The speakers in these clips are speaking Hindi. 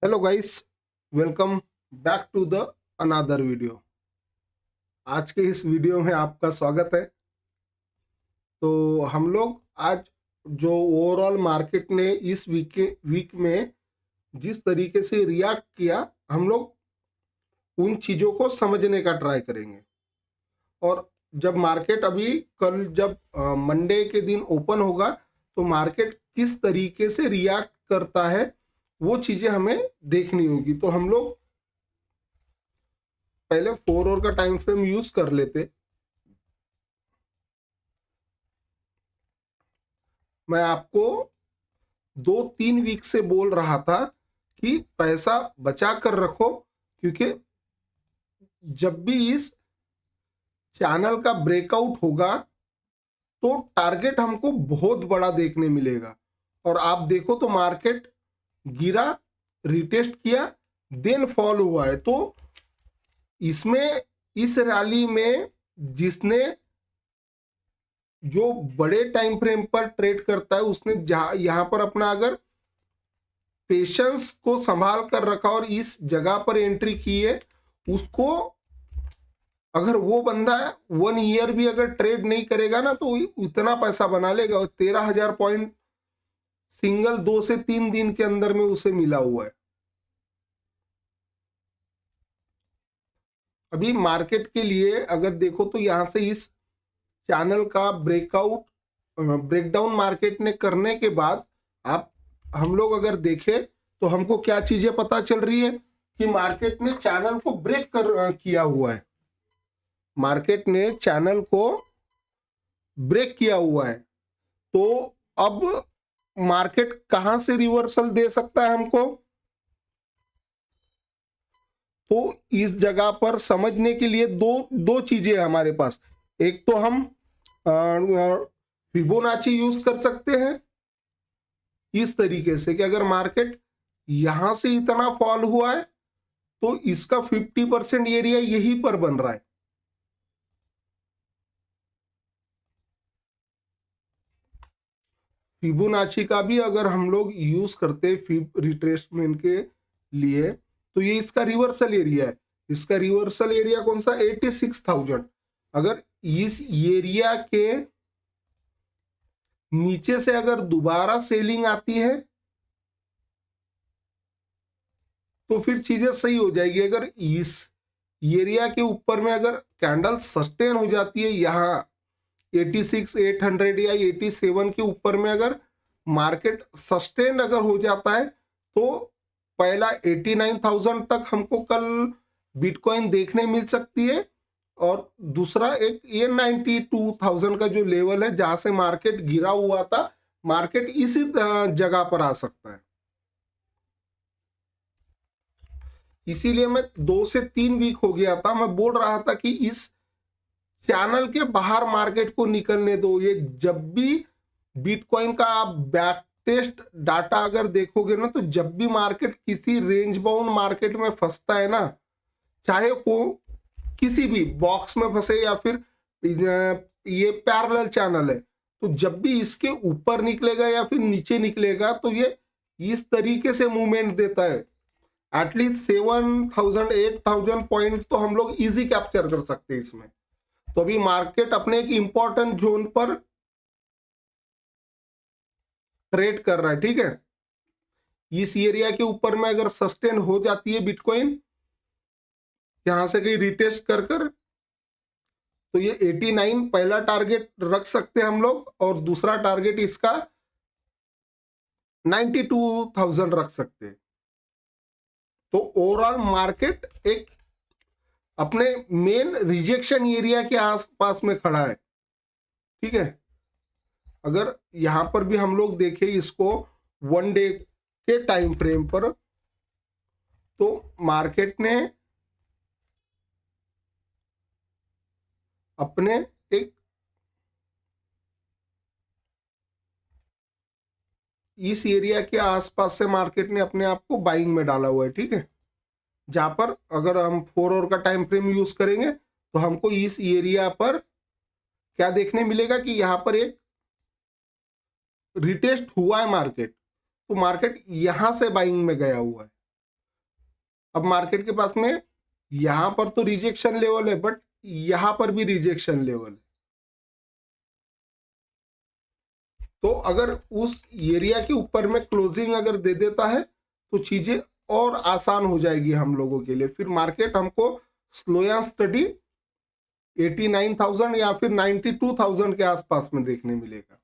Hello guys, welcome back to the another video. आज के इस वीडियो में आपका स्वागत है। तो हम लोग आज जो ओवरऑल मार्केट ने इस वीक में जिस तरीके से रिएक्ट किया, हम लोग उन चीज़ों को समझने का ट्राई करेंगे। और जब मार्केट अभी कल जब मंडे के दिन ओपन होगा तो मार्केट किस तरीके से रिएक्ट करता है वो चीज़ें हमें देखनी होगी। तो हम लोग पहले 4 आवर का टाइम फ्रेम यूज कर लेते। मैं आपको 2-3 वीक से बोल रहा था कि पैसा बचा कर रखो, क्योंकि जब भी इस चैनल का ब्रेकआउट होगा तो टारगेट हमको बहुत बड़ा देखने मिलेगा। और आप देखो तो मार्केट गिरा, रिटेस्ट किया, देन फॉल हुआ है। तो इसमें इस रैली में जिसने जो बड़े टाइम फ्रेम पर ट्रेड करता है उसने यहाँ पर अपना अगर पेशेंस को संभाल कर रखा और इस जगह पर एंट्री की है, उसको अगर वो बंदा 1 ईयर भी अगर ट्रेड नहीं करेगा ना तो इतना पैसा बना लेगा। और 13,000 पॉइंट सिंगल 2 से 3 दिन के अंदर में उसे मिला हुआ है। अभी मार्केट के लिए अगर देखो तो यहां से इस चैनल का ब्रेकडाउन मार्केट ने करने के बाद आप हम लोग अगर देखें तो हमको क्या चीजें पता चल रही है कि मार्केट ने चैनल को किया हुआ है। मार्केट ने चैनल को ब्रेक किया हुआ है। तो अब मार्केट कहां से रिवर्सल दे सकता है हमको, तो इस जगह पर समझने के लिए दो दो चीजें है हमारे पास। एक तो हम फिबोनाची यूज कर सकते हैं इस तरीके से कि अगर मार्केट यहां से इतना फॉल हुआ है तो इसका 50% एरिया यहीं पर बन रहा है। फिबोनाची का भी अगर हम लोग यूज करते रिट्रेसमेंट के लिए तो ये इसका रिवर्सल एरिया है। इसका रिवर्सल एरिया कौन सा, 86,000। अगर इस एरिया के नीचे से अगर दोबारा सेलिंग आती है तो फिर चीजें सही हो जाएगी। अगर इस एरिया के ऊपर में अगर कैंडल सस्टेन हो जाती है यहाँ 86,800 या 87 के ऊपर में, अगर मार्केट सस्टेन अगर हो जाता है तो पहला 89,000 तक हमको कल बिटकॉइन देखने मिल सकती है। और दूसरा एक ये 92,000 का जो लेवल है जहां से मार्केट गिरा हुआ था, मार्केट इसी जगह पर आ सकता है। इसीलिए मैं 2 से 3 वीक हो गया था, मैं बोल रहा था कि इस चैनल के बाहर मार्केट को निकलने दो। ये जब भी बिटकॉइन का आप बैक टेस्ट डाटा अगर देखोगे ना, तो जब भी मार्केट किसी रेंज बाउंड मार्केट में फंसता है ना, चाहे वो किसी भी बॉक्स में फंसे या फिर ये पैरेलल चैनल है, तो जब भी इसके ऊपर निकलेगा या फिर नीचे निकलेगा तो ये इस तरीके से मूवमेंट देता है। एटलीस्ट 7,000 8,000 पॉइंट तो हम लोग इजी कैप्चर कर सकते हैं इसमें। तो अभी मार्केट अपने एक इंपॉर्टेंट जोन पर ट्रेड कर रहा है, ठीक है। इस एरिया के ऊपर में अगर सस्टेन हो जाती है बिटकॉइन यहां से कहीं रिटेस्ट कर तो ये 89 पहला टारगेट रख सकते हैं हम लोग, और दूसरा टारगेट इसका 92,000 रख सकते हैं। तो ओवरऑल मार्केट एक अपने मेन रिजेक्शन एरिया के आसपास में खड़ा है, ठीक है। अगर यहां पर भी हम लोग देखें इसको 1 डे के टाइम फ्रेम पर, तो मार्केट ने अपने एक इस एरिया के आसपास से मार्केट ने अपने आप को बाइंग में डाला हुआ है, ठीक है। जहां पर अगर हम 4 आवर का टाइम फ्रेम यूज करेंगे तो हमको इस एरिया पर क्या देखने मिलेगा कि यहां पर एक रिटेस्ट हुआ है मार्केट, तो मार्केट यहां से बाइंग में गया हुआ है। अब मार्केट के पास में यहां पर तो रिजेक्शन लेवल है, बट यहां पर भी रिजेक्शन लेवल है। तो अगर उस एरिया के ऊपर में क्लोजिंग अगर दे देता है तो चीजें और आसान हो जाएगी हम लोगों के लिए। फिर मार्केट हमको स्लो एंड स्टडी 89,000 या फिर 92,000 के आसपास में देखने मिलेगा।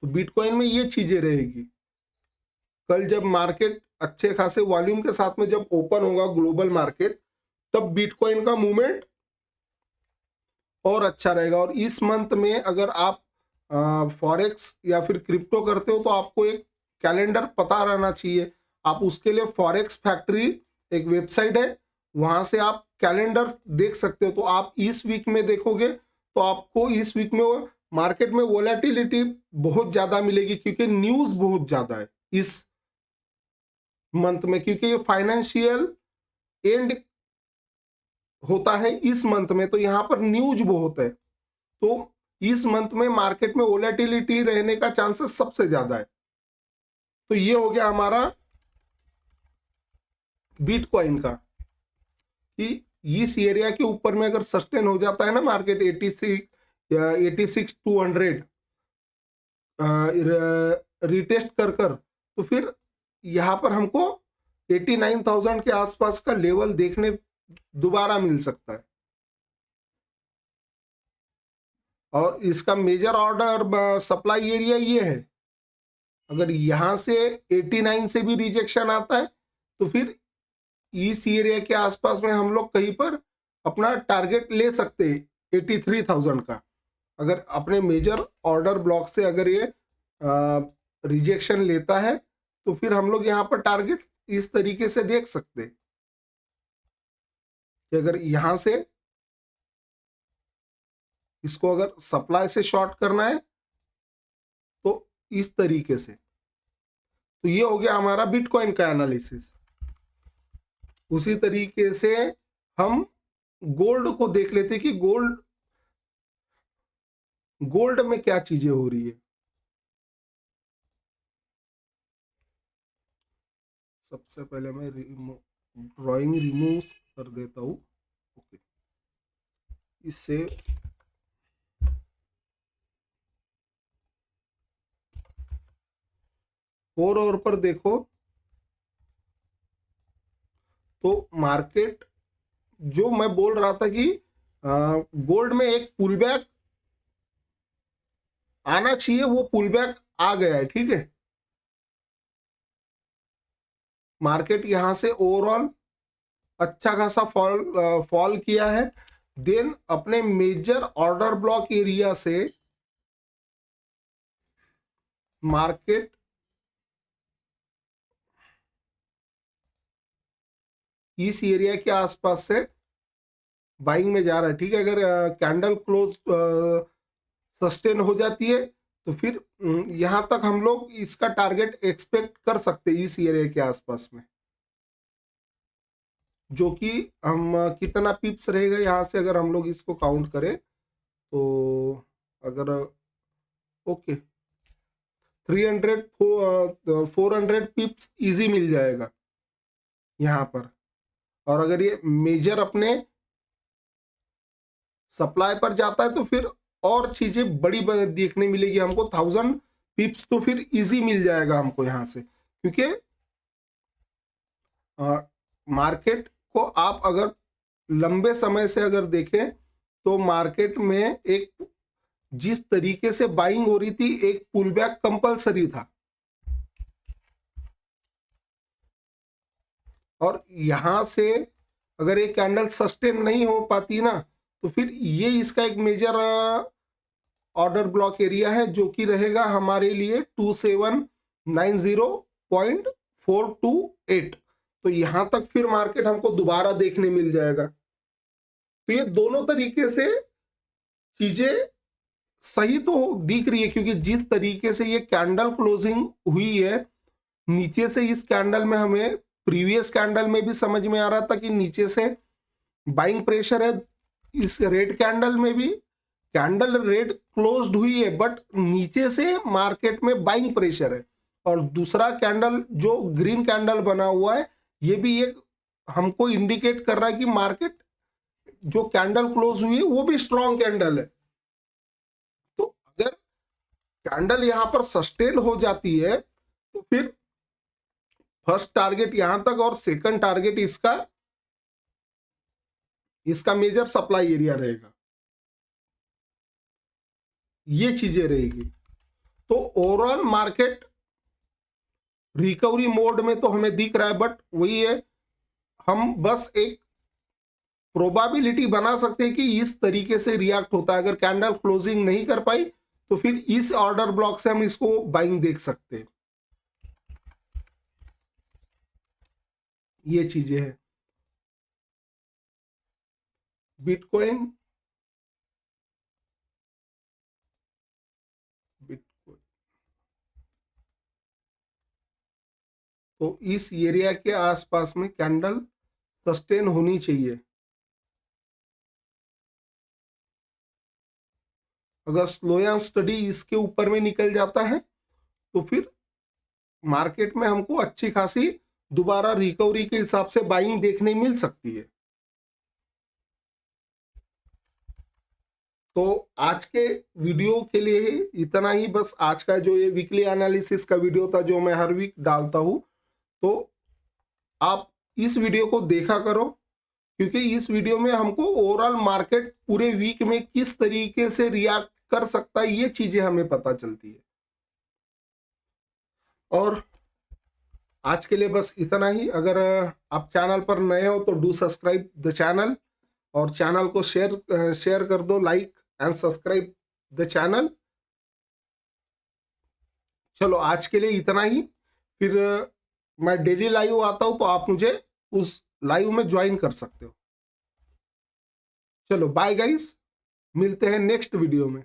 तो बिटकॉइन में ये चीजें रहेगी। कल जब मार्केट अच्छे खासे वॉल्यूम के साथ में जब ओपन होगा ग्लोबल मार्केट, तब बिटकॉइन का मूवमेंट और अच्छा रहेगा। और इस मंथ में अगर आप फॉरेक्स या फिर क्रिप्टो करते हो तो आपको एक कैलेंडर पता रहना चाहिए। आप उसके लिए फॉरेक्स फैक्ट्री एक वेबसाइट है, वहां से आप कैलेंडर देख सकते हो। तो आप इस वीक में देखोगे तो आपको इस वीक में मार्केट में वोलेटिलिटी बहुत ज्यादा मिलेगी, क्योंकि न्यूज बहुत ज्यादा है इस मंथ में, क्योंकि ये फाइनेंशियल एंड होता है इस मंथ में, तो यहां पर न्यूज बहुत है। तो इस मंथ में मार्केट में वोलेटिलिटी रहने का चांसेस सबसे ज्यादा है। तो ये हो गया हमारा बिटकॉइन का, कि इस एरिया के ऊपर में अगर सस्टेन हो जाता है ना मार्केट 86,200 रिटेस्ट कर तो फिर यहां पर हमको 89,000 के आसपास का लेवल देखने दोबारा मिल सकता है। और इसका मेजर ऑर्डर सप्लाई एरिया ये है। अगर यहां से 89 से भी रिजेक्शन आता है तो फिर इस एरिया के आसपास में हम लोग कहीं पर अपना टारगेट ले सकते हैं 83,000 का। अगर अपने मेजर ऑर्डर ब्लॉक से अगर ये रिजेक्शन लेता है तो फिर हम लोग यहाँ पर टारगेट इस तरीके से देख सकते हैं कि अगर यहां से इसको अगर सप्लाई से शॉर्ट करना है तो इस तरीके से। तो ये हो गया हमारा बिटकॉइन का एनालिसिस। उसी तरीके से हम गोल्ड को देख लेते कि गोल्ड में क्या चीजें हो रही है। सबसे पहले मैं ड्राइंग रिमूव कर देता हूं। ओके, इससे और पर देखो तो मार्केट जो मैं बोल रहा था कि गोल्ड में एक पुलबैक आना चाहिए, वो पुलबैक आ गया है। ठीक है, मार्केट यहां से ओवरऑल अच्छा खासा फॉल किया है। देन अपने मेजर ऑर्डर ब्लॉक एरिया से मार्केट इस एरिया के आसपास से बाइंग में जा रहा है। ठीक है, अगर कैंडल क्लोज सस्टेन हो जाती है तो फिर यहां तक हम लोग इसका टारगेट एक्सपेक्ट कर सकते हैं इस एरिया के आसपास में, जो कि हम कितना पिप्स रहेगा यहां से अगर हम लोग इसको काउंट करें तो अगर ओके 400 पिप्स इजी मिल जाएगा यहां पर। और अगर ये मेजर अपने सप्लाई पर जाता है तो फिर और चीजें बड़ी देखने मिलेगी हमको। 1000 पिप्स तो फिर इजी मिल जाएगा हमको यहां से, क्योंकि मार्केट को आप अगर लंबे समय से अगर देखें तो मार्केट में एक जिस तरीके से बाइंग हो रही थी, एक पुलबैक कंपलसरी था। और यहां से अगर एक कैंडल सस्टेन नहीं हो पाती ना तो फिर ये इसका एक मेजर ऑर्डर ब्लॉक एरिया है, जो कि रहेगा हमारे लिए 2790.428। तो यहां तक फिर मार्केट हमको दोबारा देखने मिल जाएगा। तो ये दोनों तरीके से चीजें सही तो दिख रही है, क्योंकि जिस तरीके से ये कैंडल क्लोजिंग हुई है नीचे से, इस कैंडल में हमें प्रीवियस कैंडल में भी समझ में आ रहा था कि नीचे से बाइंग प्रेशर है। इस रेड कैंडल में भी कैंडल रेड क्लोज्ड हुई है, बट नीचे से मार्केट में बाइंग प्रेशर है। और दूसरा कैंडल जो ग्रीन कैंडल बना हुआ है, ये भी एक हमको इंडिकेट कर रहा है कि मार्केट जो कैंडल क्लोज हुई है वो भी स्ट्रॉन्ग कैंडल है। तो अगर कैंडल यहां पर सस्टेन हो जाती है तो फिर फर्स्ट टारगेट यहां तक और सेकंड टारगेट इसका मेजर सप्लाई एरिया रहेगा, ये चीजें रहेगी। तो ओवरऑल मार्केट रिकवरी मोड में तो हमें दिख रहा है, बट वही है, हम बस एक प्रोबेबिलिटी बना सकते हैं कि इस तरीके से रिएक्ट होता है। अगर कैंडल क्लोजिंग नहीं कर पाई तो फिर इस ऑर्डर ब्लॉक से हम इसको बाइंग देख सकते हैं, ये चीजें हैं। बिटकॉइन तो इस एरिया के आसपास में कैंडल सस्टेन होनी चाहिए। अगर स्लो एंड स्टडी इसके ऊपर में निकल जाता है तो फिर मार्केट में हमको अच्छी खासी दोबारा रिकवरी के हिसाब से बाइंग देखने मिल सकती है। तो आज के वीडियो के लिए इतना ही, बस आज का जो ये वीकली एनालिसिस का वीडियो था जो मैं हर वीक डालता हूं, तो आप इस वीडियो को देखा करो, क्योंकि इस वीडियो में हमको ओवरऑल मार्केट पूरे वीक में किस तरीके से रिएक्ट कर सकता है ये चीजें हमें पता चलती है। और आज के लिए बस इतना ही। अगर आप चैनल पर नए हो तो डू सब्सक्राइब द चैनल, और चैनल को शेयर कर दो, like and subscribe the channel. चलो आज के लिए इतना ही, फिर मैं डेली लाइव आता हूं तो आप मुझे उस लाइव में ज्वाइन कर सकते हो। चलो बाय गाइस, मिलते हैं नेक्स्ट वीडियो में।